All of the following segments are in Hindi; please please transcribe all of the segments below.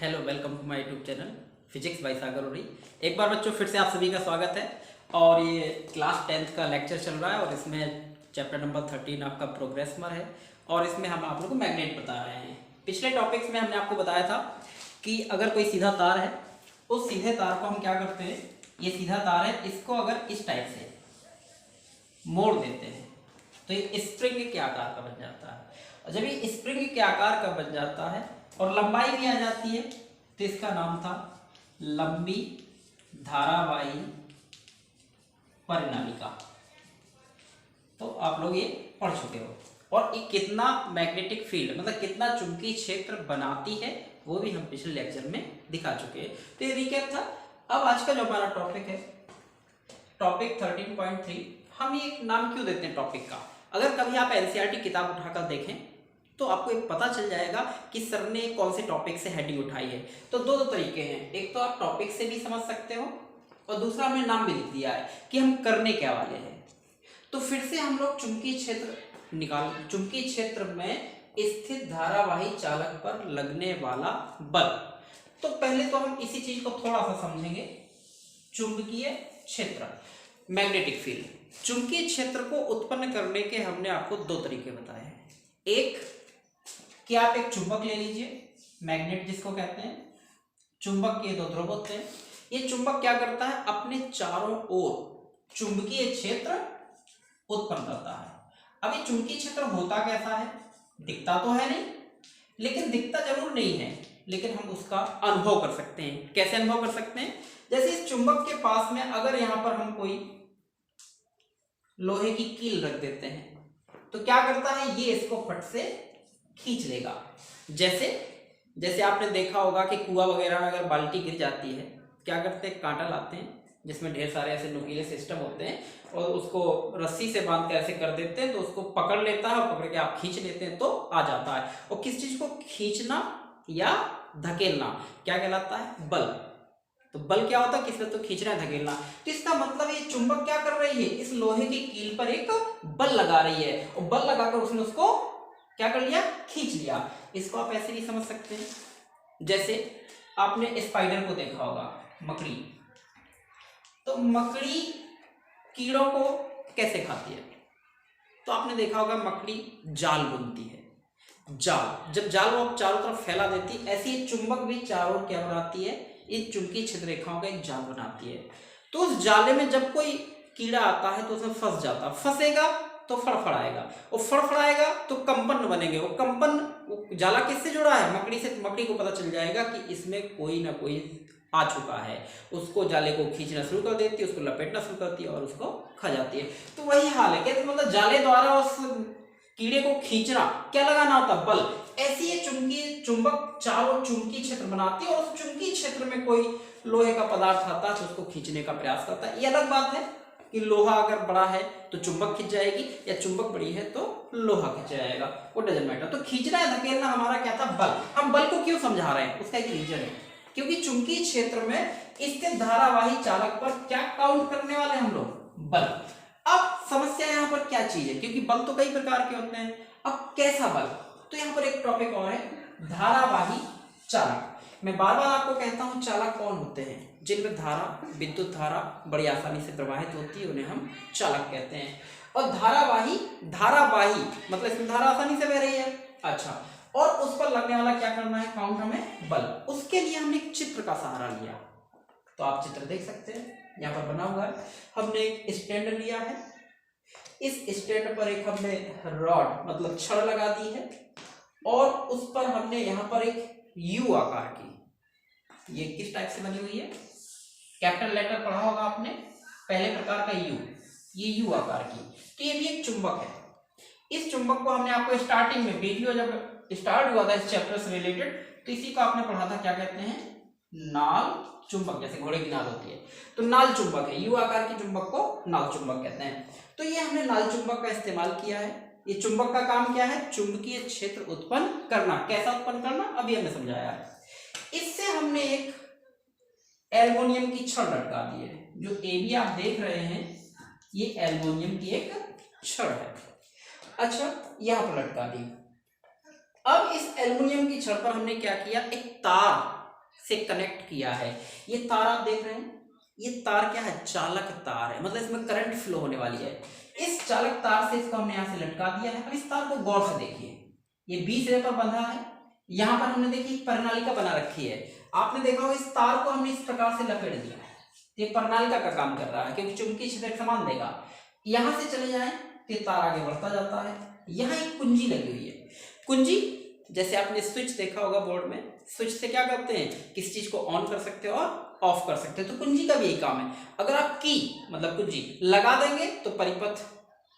Hello, welcome to my YouTube channel physics by Sagar Uri. एक बार बच्चों फिर से आप सभी का स्वागत है। और ये क्लास 10th का लेक्चर चल रहा है और इसमें चैप्टर नंबर 13 आपका प्रोग्रेसमर है। और इसमें हम आप लोगों को मैग्नेट बता रहे हैं। पिछले टॉपिक्स में हमने आपको बताया था कि अगर कोई सीधा तार है, उस सीधे तार को हम क्या करते हैं, ये सीधा तार है, इसको अगर इस टाइप से मोड़ देते हैं तो ये स्प्रिंग के आकार का बन जाता है। और जब ये स्प्रिंग के आकार का बन जाता है और लंबाई भी आ जाती है तो इसका नाम था लंबी धारावाही परिनालिका। तो आप लोग ये पढ़ चुके हो। और ये कितना मैग्नेटिक फील्ड मतलब कितना चुंबकीय क्षेत्र बनाती है वो भी हम पिछले लेक्चर में दिखा चुके हैं। तो ये रिकैप था। अब आज का जो हमारा टॉपिक है, टॉपिक 13.3, हम ये नाम क्यों देते हैं टॉपिक का? अगर कभी आप एनसीईआरटी किताब उठाकर देखें तो आपको एक पता चल जाएगा कि सर ने कौन से टॉपिक से हेडिंग उठाई है। तो दो तरीके हैं, एक तो आप टॉपिक से भी समझ सकते हो और दूसरा हमने नाम भी लिख दिया है कि हम करने क्या वाले हैं। तो फिर से हम लोग चुंबकीय क्षेत्र में स्थित धारावाही चालक पर लगने वाला बल। तो पहले तो हम इसी चीज को थोड़ा सा समझेंगे। चुंबकीय क्षेत्र, मैग्नेटिक फील्ड। चुंबकीय क्षेत्र को उत्पन्न करने के हमने आपको दो तरीके बताए हैं। एक कि आप एक चुंबक ले लीजिए, मैग्नेट जिसको कहते हैं। चुंबक के दो ध्रुव होते हैं। ये चुंबक क्या करता है, अपने चारों ओर चुंबकीय क्षेत्र उत्पन्न करता है। अब ये चुंबकीय क्षेत्र होता कैसा है, दिखता तो है नहीं, लेकिन दिखता जरूर नहीं है, लेकिन हम उसका अनुभव कर सकते हैं। कैसे अनुभव कर सकते हैं? जैसे इस चुंबक के पास में अगर यहां पर हम कोई लोहे की कील रख देते हैं तो क्या करता है, ये इसको फट से खींच लेगा। जैसे आपने देखा होगा कि कुआं वगैरह में अगर बाल्टी गिर जाती है, क्या करते हैं, कांटा लाते हैं जिसमें ढेर सारे ऐसे नुकीले सिस्टम होते हैं और उसको रस्सी से बांध के ऐसे कर देते हैं तो उसको पकड़ लेता है और पकड़ के आप खींच लेते हैं तो आ जाता है। और किस चीज को खींचना या धकेलना क्या कहलाता है, बल। तो बल क्या होता है, किसमें, तो खींचना धकेलना। तो इसका मतलब ये चुंबक क्या कर रही है, इस लोहे की कील पर एक बल लगा रही है और बल लगाकर उसने उसको क्या कर लिया, खींच लिया। इसको आप ऐसे भी समझ सकते हैं, जैसे आपने स्पाइडर को देखा होगा, मकड़ी। तो मकड़ी कीड़ों को कैसे खाती है? तो आपने देखा होगा मकड़ी जाल बुनती है। जाल, जब जाल वो चारों तरफ फैला देती, ऐसे ही चुंबक भी चारों क्या बनाती है, इन चुंबकीय क्षेत्र रेखाओं का एक जाल बनाती है। तो उस जाले में जब कोई कीड़ा आता है तो उसमें फंस जाता, फंसेगा तो फड़फड़ाएगा और फड़फड़ाएगा तो कंपन बनेंगे। वो कंपन, जाला किससे जुड़ा है, मकड़ी से। मकड़ी को पता चल जाएगा कि इसमें कोई ना कोई आ चुका है, उसको जाले को खींचना शुरू कर देती है, उसको लपेटना शुरू करती है और उसको खा जाती है। तो वही हाल है, कहते मतलब जाले द्वारा उस कीड़े को खींचना, क्या लगाना होता, बल। ऐसी ये चुंबक चारों चुंबकीय क्षेत्र बनाती है और उस चुंबकीय क्षेत्र में कोई लोहे का पदार्थ आता है तो उसको खींचने का प्रयास करता है। ये अलग बात है कि लोहा अगर बड़ा है तो चुंबक खींच जाएगी, या चुंबक बड़ी है तो लोहा खींच जाएगा, वो डजंट मैटर। तो खींचना या धकेलना हमारा क्या था, बल। हम बल को क्यों समझा रहे हैं, उसका एक रीजन है, क्योंकि चुंबकीय क्षेत्र में स्थित धारावाही चालक पर क्या काउंट करने वाले हम लोग, बल। अब समस्या यहाँ पर क्या चीज है, क्योंकि बल तो कई प्रकार के होते हैं। अब कैसा बल? तो यहाँ पर एक टॉपिक और है, धारावाही चालक। मैं बार बार आपको कहता हूं चालक कौन होते हैं, जिनमें धारा, विद्युत धारा बड़ी आसानी से प्रवाहित होती है, उन्हें हम चालक कहते हैं। और धारावाही मतलब इसमें धारा आसानी से बह रही है। अच्छा, और उस पर लगने वाला क्या करना है, काउंट हमें बल। उसके लिए हमने एक चित्र का सहारा लिया। तो आप चित्र देख सकते हैं, यहाँ पर बना हुआ है। हमने एक स्टैंड लिया है, इस स्टैंड पर एक हमने रॉड मतलब छड़ लगा दी है और उस पर हमने यहाँ पर एक यू आकार की, ये किस टाइप से बनी हुई है, कैपिटल लेटर पढ़ा होगा आपने, पहले प्रकार का यू, ये यू आकार की। तो ये भी एक चुंबक है। इस चुंबक को हमने आपको स्टार्टिंग में, वीडियो जब स्टार्ट हुआ था इस चैप्टर से रिलेटेड, तो इसी को आपने पढ़ा था, क्या कहते हैं, नाल चुंबक। जैसे घोड़े की नाल होती है तो नाल चुंबक है, यू आकार की चुंबक को नाल चुंबक कहते हैं। तो ये हमने नाल चुंबक का इस्तेमाल किया है। ये चुंबक का काम क्या है, चुंबकीय क्षेत्र उत्पन्न करना। कैसा उत्पन्न करना, अभी हमने समझाया है। इससे हमने एक एल्युमिनियम की छड़ लटका दी है। जो ए बी आप देख रहे हैं, ये एल्युमिनियम की एक छड़ है। अच्छा, यहां पर लटका दी। अब इस एल्युमिनियम की छड़ पर हमने क्या किया, एक तार से कनेक्ट किया है। ये तार आप देख रहे हैं, ये तार क्या है, चालक तार है, मतलब इसमें करंट फ्लो होने वाली है। इस चालक तार से इसको हमने यहाँ से लटका दिया है। अब इस तार को गौर से देखिए, ये बी सिरे पर बंधा है, यहाँ पर हमने देखिए प्रणालिका बना रखी है। आपने देखा होगा इस तार को हमने इस प्रकार से लपेट दिया है, ये प्रणालिका का काम कर रहा है क्योंकि चुंबकीय क्षेत्र समान देगा। यहाँ से चले जाए तो तार आगे बढ़ता जाता है। यहाँ एक कुंजी लगी हुई है, कुंजी जैसे आपने स्विच देखा होगा बोर्ड में, स्विच से क्या करते हैं, किसी चीज को ऑन कर सकते हो और ऑफ कर सकते हो, तो कुंजी का भी यही काम है। अगर आप की मतलब कुंजी लगा देंगे तो परिपथ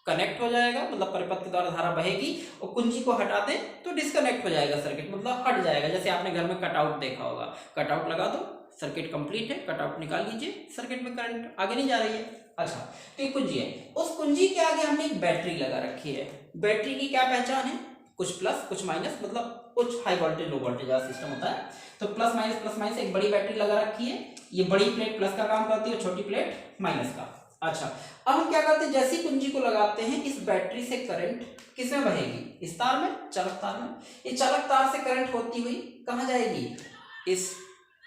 कनेक्ट हो जाएगा, मतलब परिपथ के द्वारा धारा बहेगी, और कुंजी को हटा दें तो डिस्कनेक्ट हो जाएगा सर्किट, मतलब हट जाएगा। जैसे आपने घर में कटआउट देखा होगा, कटआउट लगा दो सर्किट कंप्लीट है, कटआउट निकाल लीजिए, सर्किट में करंट आगे नहीं जा रही है। अच्छा, तो ये कुंजी है, उस कुंजी के आगे हमने एक बैटरी लगा रखी है। बैटरी की क्या पहचान है, कुछ प्लस कुछ माइनस, मतलब कुछ हाई वोल्टेज लो वोल्टेज वाला सिस्टम होता है, तो प्लस माइनस एक बड़ी बैटरी लगा रखी है। ये बड़ी प्लेट प्लस का काम करती है, छोटी प्लेट माइनस का। अच्छा, अब हम क्या करते हैं, जैसी कुंजी को लगाते हैं इस बैटरी से करंट किसमें बहेगी, इस तार में, चालक तार में। ये चालक तार से करंट होती हुई कहाँ जाएगी, इस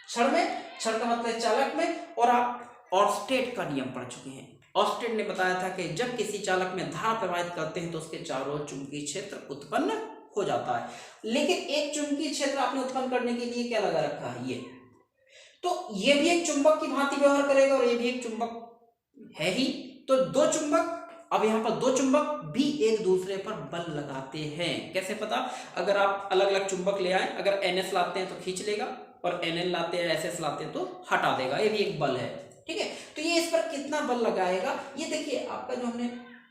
छड़ में, छड़ का मतलब चालक में। और आप ऑर्स्टेड का नियम पढ़ चुके हैं, ऑर्स्टेड ने बताया था कि जब किसी चालक में धारा प्रवाहित करते हैं तो उसके चारों ओर चुंबकीय क्षेत्र उत्पन्न हो जाता है। लेकिन एक चुंबकीय क्षेत्र आपने उत्पन्न करने के लिए क्या लगा रखा है, ये, तो ये भी एक चुंबक की भांति व्यवहार करेगा और ये भी एक चुंबक है ही, तो दो चुंबक। अब यहाँ पर दो चुंबक भी एक दूसरे पर बल लगाते हैं। कैसे पता, अगर आप अलग अलग चुंबक ले आए, अगर NS लाते हैं तो खींच लेगा और NN लाते हैं, SS लाते हैं तो हटा देगा, ये भी एक बल है। ठीक है, तो ये इस पर कितना बल लगाएगा, ये देखिए आपका जो हमने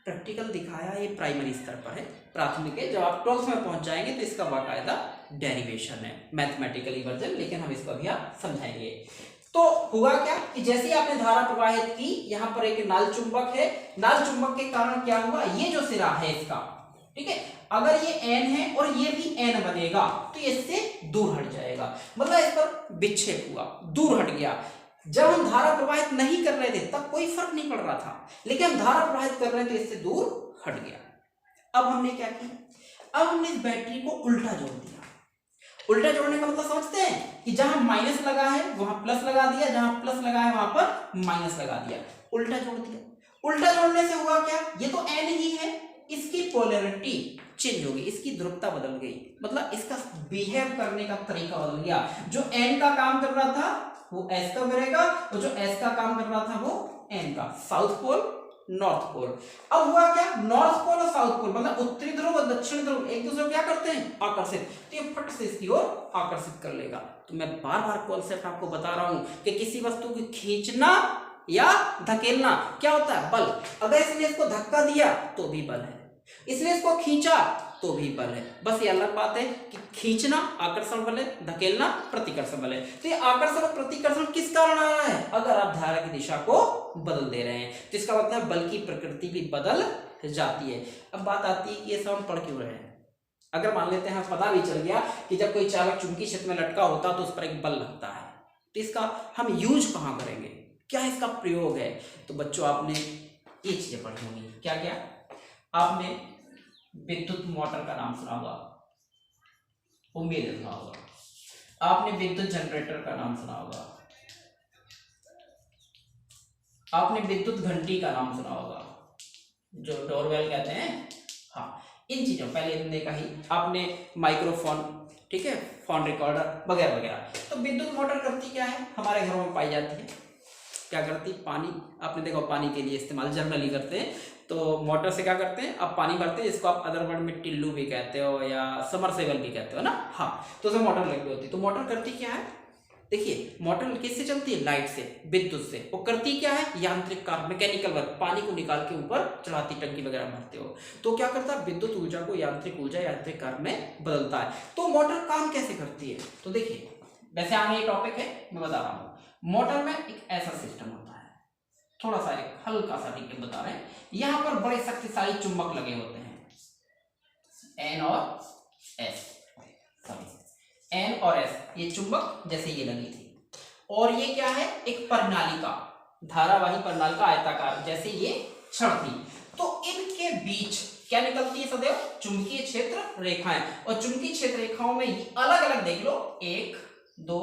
प्रैक्टिकल दिखाया ये प्राइमरी स्तर पर है, प्राथमिक है। जब आप 12th में पहुंच जाएंगे तो इसका बाकायदा डेरिवेशन है, मैथमेटिकली वर्जन, लेकिन हम इसको अभी आप समझाएंगे। तो हुआ क्या कि जैसे ही आपने धारा प्रवाहित की, यहाँ पर एक नाल चुंबक है, नाल चुंबक के कारण क्या हुआ, ये जो सिरा है इसका, ठीक है, अगर ये N है और ये भी N बनेगा तो इससे दूर हट जाएगा, मतलब इस पर विक्षेप हुआ, दूर हट गया। जब हम धारा प्रवाहित नहीं कर रहे थे तब कोई फर्क नहीं पड़ रहा था, लेकिन हम धारा प्रवाहित कर रहे थे, इससे दूर हट गया। अब हमने क्या किया, अब हमने इस बैटरी को उल्टा जोड़ दिया। उल्टा जोड़ने का मतलब समझते हैं कि जहां माइनस लगा है वहां प्लस लगा दिया, जहां प्लस लगा है वहां पर माइनस लगा दिया, उल्टा जोड़ दिया। उल्टा जोड़ने से हुआ क्या, ये तो N ही है, इसकी पोलैरिटी चेंज हो गई, इसकी ध्रुवता बदल गई, मतलब इसका बिहेव करने का तरीका बदल गया। जो N का काम कर रहा था वो S का करेगा, और जो S का काम कर रहा था वो N का। South pole north pole. अब हुआ क्या, नॉर्थ पोल और साउथ पोल मतलब उत्तरी ध्रुव और दक्षिण ध्रुव एक दूसरे को क्या करते हैं, आकर्षित, तो ये फट से इसकी ओर आकर्षित कर लेगा। तो मैं बार बार कॉन्सेप्ट आपको बता रहा हूं कि किसी वस्तु को खींचना या धकेलना क्या होता है, बल। अगर इसने इसको धक्का दिया तो भी बल है, इसने इसको खींचा तो भी बल है। बस ये अलग बात है कि खींचना आकर्षण बल है, धकेलना प्रतिकर्षण बल है। तो ये आकर्षण और प्रतिकर्षण किस कारण आ रहा है, अगर आप धारा की दिशा को बदल दे रहे हैं, तो इसका मतलब बल की प्रकृति भी बदल जाती है। अब बात आती है कि ये सब हम पढ़ क्यों रहे हैं। अगर मान लेते हैं पता भी चल गया कि जब कोई चालक चुंबकीय क्षेत्र में लटका होता तो उस पर एक बल लगता है, तो इसका हम यूज कहाँ करेंगे, क्या इसका प्रयोग है। तो बच्चों आपने ये चीजें पढ़ी होंगी, क्या क्या, आपने विद्युत मोटर का नाम सुना होगा, उम्मीद है सुना होगा। आपने विद्युत जनरेटर का नाम सुना होगा, आपने विद्युत घंटी का नाम सुना होगा, जो डोरबेल कहते हैं। हाँ, इन चीजों पहले हमने देखा ही, आपने माइक्रोफोन, ठीक है, फोन रिकॉर्डर वगैरह वगैरह। तो विद्युत मोटर करती क्या है, हमारे घरों में पाई जाती है, क्या करती, पानी, आपने देखा पानी के लिए इस्तेमाल जनरली करते हैं, तो मोटर से क्या करते हैं, आप पानी भरते हैं, जिसको आप अदर वर्ड में टिल्लू भी कहते हो या समरसेबल भी कहते हो ना। हाँ, तो उसमें मोटर लगी होती है। तो मोटर करती क्या है, देखिए मोटर किससे चलती है, लाइट से, विद्युत से। वो करती क्या है, यांत्रिक कार्य, मैकेनिकल वर्क, पानी को निकाल के ऊपर चढ़ाती, टंकी वगैरह भरते हो, तो क्या करता है, विद्युत ऊर्जा को यांत्रिक ऊर्जा, यांत्रिक कार्य में बदलता है। तो मोटर काम कैसे करती है, तो देखिए, वैसे आगे ये टॉपिक है, मैं बता रहा हूँ। मोटर में एक ऐसा सिस्टम होता है, थोड़ा सा एक हल्का सा ठीक है बता रहे हैं, यहाँ पर बड़े शक्तिशाली चुंबक लगे होते हैं, N और S, N और S, ये चुंबक जैसे ये लगी थी, और ये क्या है, एक प्रणालिका, धारावाही प्रणालिका आयताकार, जैसे ये छड़ थी। तो इनके बीच क्या निकलती है सदैव, चुंबकीय क्षेत्र रेखाएं, और चुंबकीय क्षेत्र रेखाओं में अलग अलग देख लो, 1 2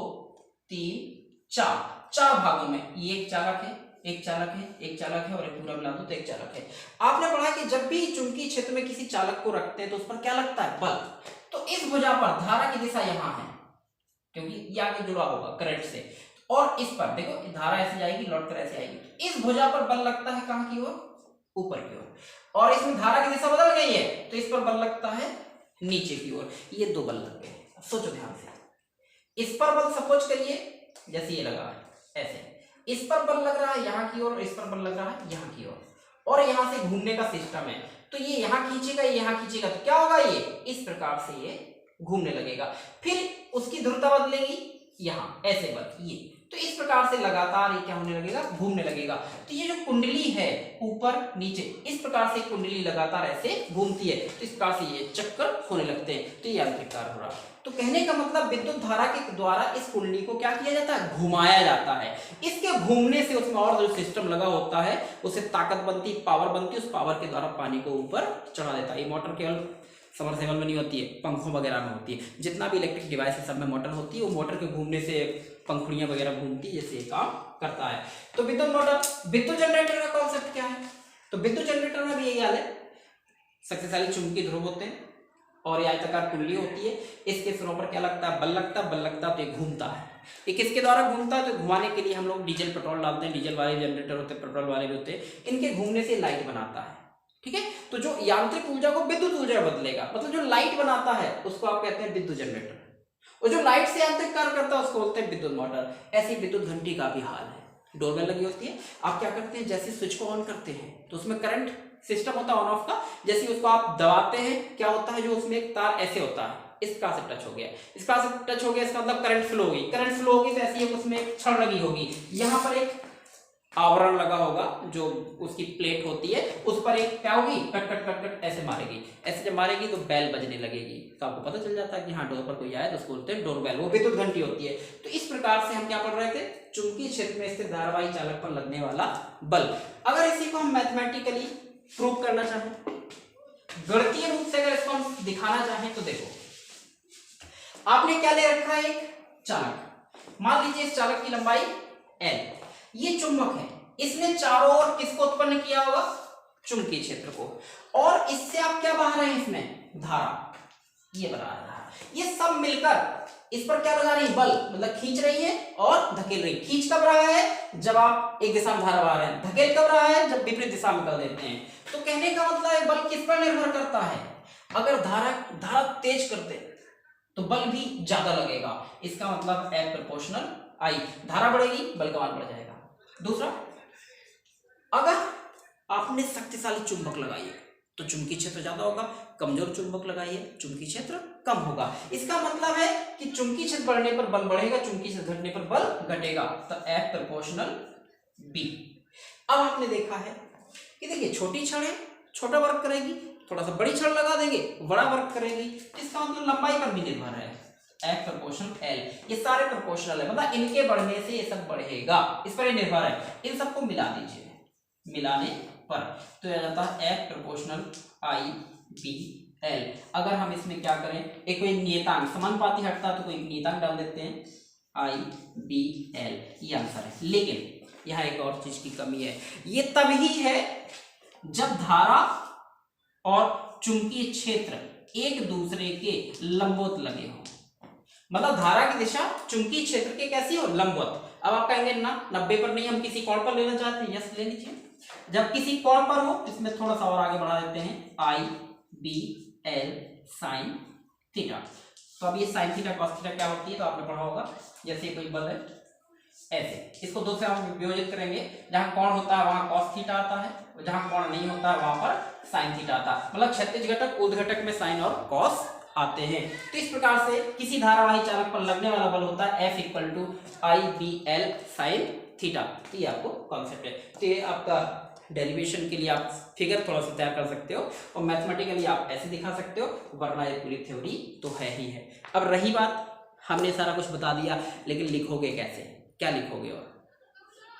3 4 4 भागों में। ये एक चालक है, एक चालक है, एक चालक है और एक पूरा मिला दो तो एक चालक है। आपने पढ़ा कि जब भी चुंबकीय क्षेत्र में किसी चालक को रखते हैं तो उस पर क्या लगता है? बल। तो इस भुजा पर धारा की दिशा यहाँ है क्योंकि ये आगे जुड़ा होगा करंट से, और इस पर देखो धारा ऐसे जाएगी, लौट कर ऐसे आएगी। इस भुजा पर बल लगता है कहां की ओर? ऊपर की ओर। और इसमें धारा की दिशा बदल गई है तो इस पर बल लगता है नीचे की ओर। ये दो बल लग गए। सोचो ध्यान से, इस पर बल सपोज करिए जैसे ये लगा है ऐसे, इस पर बल लग रहा है यहाँ की ओर, इस पर बल लग रहा है यहाँ की ओर, और यहाँ से घूमने का सिस्टम है तो ये यहाँ खींचेगा, ये यहाँ खींचेगा, तो क्या होगा? ये इस प्रकार से ये घूमने लगेगा। फिर उसकी ध्रुवता बदलेगी, यहाँ ऐसे बल ये, तो इस प्रकार से लगातार ये क्या होने लगेगा? घूमने लगेगा। तो ये जो कुंडली है ऊपर नीचे, इस प्रकार से कुंडली लगातार ऐसे घूमती है तो इस प्रकार से ये चक्कर होने लगते हैं, तो ये यांत्रिक कार्य हो रहा है। तो कहने का मतलब विद्युत धारा के द्वारा इस कुंडली को क्या किया जाता है? घुमाया जाता है। इसके घूमने से उसमें और जो सिस्टम लगा होता है उससे ताकत बनती, पावर बनती, उस पावर के द्वारा पानी को ऊपर चढ़ा देता है। ये मोटर केवल सबमर्सिबल में नहीं होती है, पंखों वगैरह में होती है। जितना भी इलेक्ट्रिक डिवाइस है सब में मोटर होती है, वो मोटर के घूमने से पंखुड़ियां वगैरह घूमती है, जैसे काम करता है। तो विद्युत मोटर, विद्युत जनरेटर का कॉन्सेप्ट क्या है? तो विद्युत जनरेटर में भी यही हाल है, शक्तिशाली चुंबकीय ध्रुव होते हैं और ये आयताकार कुंडली होती है। इसके सिरों पर क्या लगता है? बल लगता है। बल लगता है तो ये घूमता है। ये किसके द्वारा घूमता है? तो घुमाने के लिए हम लोग डीजल पेट्रोल डालते हैं। डीजल वाले जनरेटर होते हैं, पेट्रोल वाले भी होते हैं। इनके घूमने से लाइट बनाता है, ठीक है। तो जो यांत्रिक ऊर्जा को विद्युत ऊर्जा बदलेगा, मतलब जो लाइट बनाता है उसको आप कहते हैं विद्युत जनरेटर, और जो लाइट से यांत्रिक कार्य करता है उसको बोलते हैं विद्युत मोटर। ऐसी विद्युत घंटी का भी हाल है। डोरबेल लगी होती है, आप क्या करते हैं? जैसे स्विच को ऑन करते हैं तो उसमें करंट सिस्टम होता है ऑन ऑफ का। जैसे उसको आप दबाते हैं क्या होता है? जो उसमें एक तार ऐसे होता है, इस प्रकार से टच हो गया, इस प्रकार से टच हो गया, इसका मतलब करंट फ्लो होगी। करंट फ्लो होगी तो ऐसी है उसमें एक छड़ लगी होगी, यहाँ पर एक आवरण लगा होगा जो उसकी प्लेट होती है, उस पर एक क्या होगी? कट कट कट कट ऐसे मारेगी। ऐसे जब मारेगी तो बेल बजने लगेगी, तो आपको पता चल जाता है कि हाँ डोर पर कोई आया, तो उसको बोलते हैं डोरबेल। वो विद्युत घंटी होती है। तो इस प्रकार से हम क्या पढ़ रहे थे? चुंबकीय क्षेत्र में स्थित धारावाही चालक पर लगने वाला बल। अगर इसी को हम मैथमेटिकली प्रूव करना चाहें, गणितीय रूप से अगर इसको हम दिखाना चाहें, तो देखो आपने क्या ले रखा है? एक चालक। मान लीजिए इस चालक की लंबाई L, ये चुंबक है, इसने चारों ओर किसको उत्पन्न किया होगा? चुंबकीय क्षेत्र को। और इससे आप क्या बहा रहे हैं? इसमें धारा, ये बना रहा है। ये सब मिलकर इस पर क्या लगा रही है? बल, मतलब खींच रही है और धकेल रही है। खींच कब रहा है? जब आप एक दिशा में धारा बहा रहे हैं। धकेल कब रहा है? जब विपरीत दिशा में कर देते हैं। तो कहने का मतलब है बल किस पर निर्भर करता है? अगर धारा तेज कर दे तो बल भी ज्यादा लगेगा। इसका मतलब F प्रोपोर्शनल I। धारा बढ़ेगी, बल का मान बढ़ जाएगा। दूसरा, अगर आपने शक्तिशाली चुंबक लगाई है तो चुंबकीय क्षेत्र ज्यादा होगा, कमजोर चुंबक लगाइए चुंबकीय क्षेत्र कम होगा। इसका मतलब है कि चुंबकीय क्षेत्र बढ़ने पर बल बढ़ेगा, चुंबकीय क्षेत्र घटने पर बल घटेगा। तो F प्रोपोर्शनल B। अब आपने देखा है कि देखिए छोटी छड़ है, छोटा वर्क करेगी, थोड़ा सा बड़ी छड़ लगा देंगे, बड़ा वर्क करेगी। इसका मतलब लंबाई पर भी निर्भर है। F प्रोपोर्शनल L, ये सारे प्रोपोर्शनल है, मतलब इनके बढ़ने से ये सब बढ़ेगा, इस पर निर्भर है। इन सबको मिला दीजिए, मिलाने पर तो यह जाता है F proportional I B L। अगर हम इसमें क्या करें, एक कोई नियतांक समानुपाती हटता तो कोई नियतांक डाल देते हैं I B L, ये आंसर है। लेकिन यहाँ एक और चीज की कमी है, ये तभी है जब धारा और चुंबकीय क्षेत्र एक दूसरे के लंबवत लगे हों। मतलब धारा की दिशा चुंबकीय क्षेत्र के कैसी हो? लंबवत। अब आप कहेंगे ना 90 पर नहीं, हम किसी कोण पर लेना चाहते हैं। यस, ले लीजिए। जब किसी कोण पर हो, इसमें थोड़ा सा और आगे बढ़ा देते हैं I B L sin theta. तो अब ये sin थीटा cos थीटा क्या होती है? तो आपने पढ़ा होगा, जैसे कोई बल है ऐसे, इसको दो से हम विभाजित करेंगे। जहां कोण होता है वहां cos थीटा आता है, जहां कोण नहीं होता है वहां पर sin थीटा आता है। मतलब क्षैतिज घटक ऊर्ध्व घटक में sin और cos आते हैं। तो इस प्रकार से किसी धारावाही चालक पर लगने वाला बल होता है F equal to I B L sin theta. तो ये आपको कॉन्सेप्ट है। तो ये आपका डेरिवेशन के लिए आप फिगर थोड़ा सा तैयार कर सकते हो और मैथमेटिकली आप ऐसे दिखा सकते हो, वरना ये पूरी थ्योरी तो है ही है। अब रही बात, हमने सारा कुछ बता दिया, लेकिन लिखोगे कैसे, क्या लिखोगे? और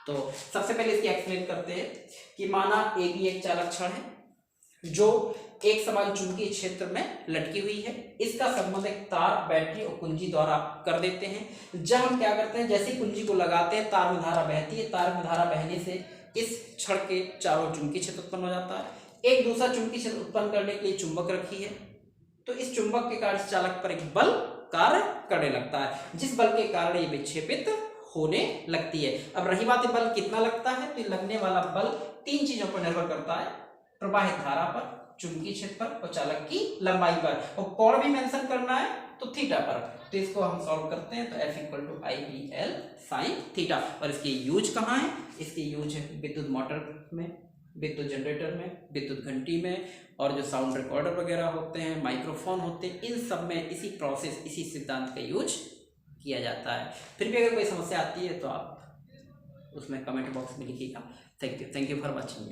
तो सबसे पहले इसकी एक्सप्लेन करते हैं कि माना A भी एक चालक छड़ है, जो एक समान चुंबकीय क्षेत्र में लटकी हुई है। इसका संबंध एक तार, बैटरी और कुंजी द्वारा कर देते हैं। जब हम क्या करते हैं, जैसे कुंजी को लगाते हैं तार में धारा बहती है, तार में धारा बहने से इस छड़ के चारों चुंबकीय क्षेत्र उत्पन्न हो जाता है। एक दूसरा चुंबकीय क्षेत्र उत्पन्न करने के लिए चुंबक रखी है, तो इस चुंबक के कार्य चालक पर एक बल कार्य करने लगता है, जिस बल के कारण ये विक्षेपित होने लगती है। अब रही बात बल कितना लगता है, तो लगने वाला बल 3 चीजों पर निर्भर करता है, प्रवाहित धारा पर, चुंबकीय क्षेत्र पर और चालक की लंबाई पर, और कोण भी मेंशन करना है तो थीटा पर। तो इसको हम सॉल्व करते हैं, तो F = IBL sin थीटा। और इसकी यूज कहाँ है, इसकी यूज है विद्युत मोटर में, विद्युत जनरेटर में, विद्युत घंटी में, और जो साउंड रिकॉर्डर वगैरह होते हैं, माइक्रोफोन होते हैं, इन सब में इसी प्रोसेस, इसी सिद्धांत का यूज किया जाता है। फिर भी अगर कोई समस्या आती है तो आप उसमें कमेंट बॉक्स में लिखिएगा। Thank you for watching.